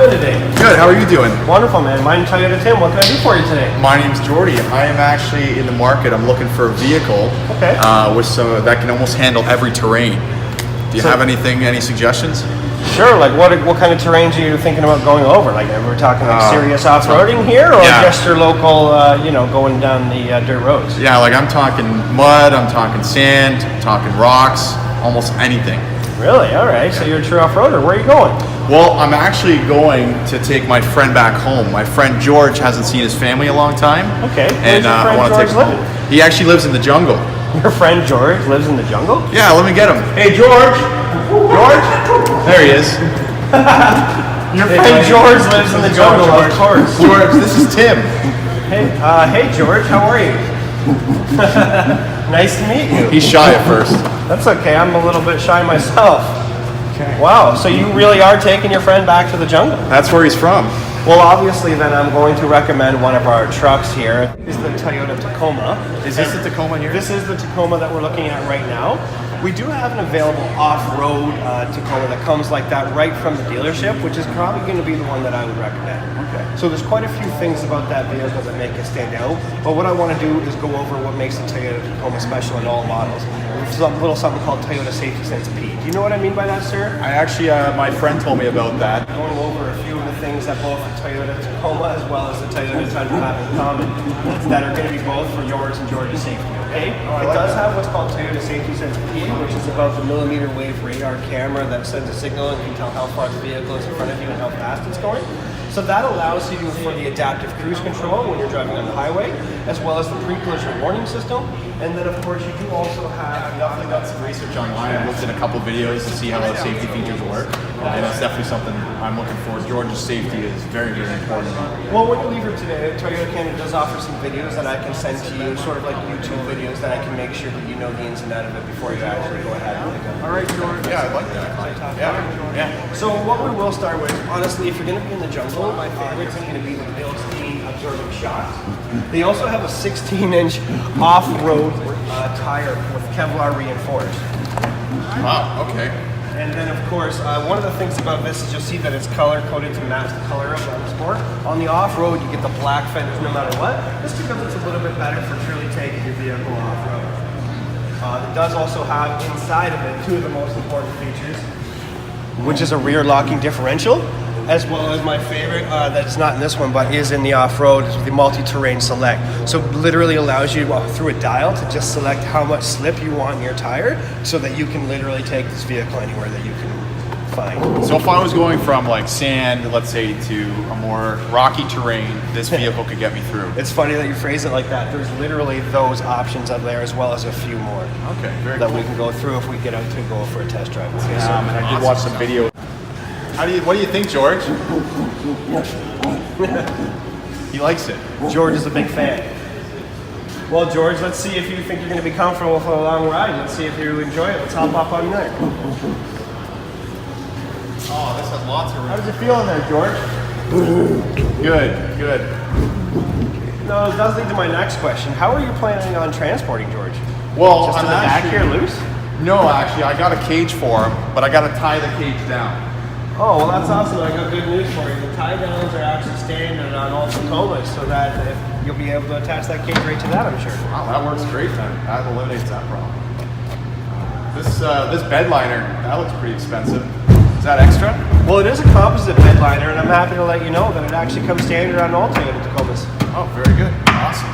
doing today? Good, how are you doing? Wonderful, man. My name's ToyotaTown. What can I do for you today? My name's Jordy. I am actually in the market. I'm looking for a vehicle with some that can almost handle every terrain. Do you have any suggestions? Sure, like what kind of terrains are you thinking about going over? Like we're talking like serious off-roading here, or just your local, going down the dirt roads? Yeah, like I'm talking mud, I'm talking sand, I'm talking rocks, almost anything. Really? All right. So you're a true off-roader. Where are you going? Well, I'm actually going to take my friend back home. My friend George hasn't seen his family in a long time. Okay. And I want to take him home. He actually lives in the jungle. Your friend George lives in the jungle? Yeah, let me get him. Hey, George! George? There he is. Your friend George lives in the jungle, of course. George, this is Tim. Hey George, how are you? Nice to meet you. He's shy at first. That's okay, I'm a little bit shy myself. Okay. Wow, so you really are taking your friend back to the jungle? That's where he's from. Well, obviously then I'm going to recommend one of our trucks here. This is the Toyota Tacoma. Is this the Tacoma here? This is the Tacoma that we're looking at right now. We do have an available off-road Tacoma that comes like that right from the dealership, which is probably going to be the one that I would recommend. Okay. So there's quite a few things about that vehicle that make it stand out, but what I want to do is go over what makes the Toyota Tacoma special in all models. There's a little something called Toyota Safety Sense P. Do you know what I mean by that, sir? I actually, my friend told me about that. Going over a few of the things that both the Toyota Tacoma as well as the Toyota Tundra have in common that are going to be both for yours and George's safety, okay? It does have what's called Toyota Safety Sense P, which is about the millimeter wave radar camera that sends a signal and can tell how far the vehicle is in front of you and how fast it's going. So that allows you for the adaptive cruise control when you're driving on the highway, as well as the pre-collision warning system. And then of course you do also have... I've definitely done some research online. I've looked at a couple videos to see how the safety features work. And it's definitely something I'm looking for. George's safety is very, very important. Well, when you leave here today, Toyota Canada does offer some videos that I can send to you, sort of like YouTube videos that I can make sure that you know the ins and outs of it before you actually go ahead and pick up. All right, George. Yeah, I like that. Yeah. So what we will start with, honestly, if you're going to be in the jungle, my favorite is going to be the built-in absorbing shocks. They also have a 16-inch off-road tire with Kevlar reinforced. Wow, okay. And then, of course, one of the things about this is you'll see that it's color-coded to match the color of the Sport. On the off-road, you get the black fenders no matter what. Just because it's a little bit better for truly taking your vehicle off-road. It does also have inside of it two of the most important features, which is a rear locking differential, as well as my favorite, that's not in this one, but is in the off-road, is the multi-terrain select. So it literally allows you through a dial to just select how much slip you want in your tire, so that you can literally take this vehicle anywhere that you can find. So if I was going from like sand, let's say, to a more rocky terrain, this vehicle could get me through. It's funny that you phrase it like that. There's literally those options up there, as well as a few more. Okay, very that cool. we can go through if we get out to go for a test drive. Okay, and I did watch some video. What do you think, George? He likes it. George is a big fan. Well, George, let's see if you think you're going to be comfortable for a long ride. Let's see if you enjoy it. Let's hop up on there. Oh, this has lots of room. How does it feel in there, George? Good. No, it does lead to my next question. How are you planning on transporting George? Well, just in the back here loose? No, actually, I got a cage for him, but I got to tie the cage down. Oh, well, that's awesome. I got good news for you. The tie downs are actually standard on all Tacomas, so that you'll be able to attach that cage right to that, I'm sure. Wow, that works great then. That eliminates that problem. This bed liner, that looks pretty expensive. Is that extra? Well, it is a composite bed liner, and I'm happy to let you know that it actually comes standard on all Toyota Tacomas. Oh, very good. Awesome.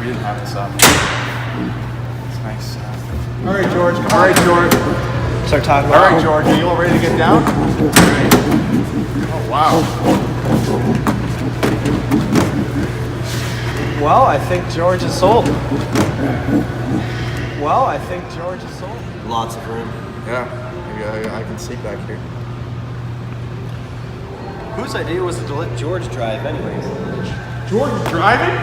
We didn't have this up. It's nice. All right, George. All right, George. Start talking. All right, George. Are you all ready to get down? Great. Oh, wow. Well, I think George is sold. Lots of room. Yeah, I can sleep back here. Whose idea was it to let George drive anyways? George is driving?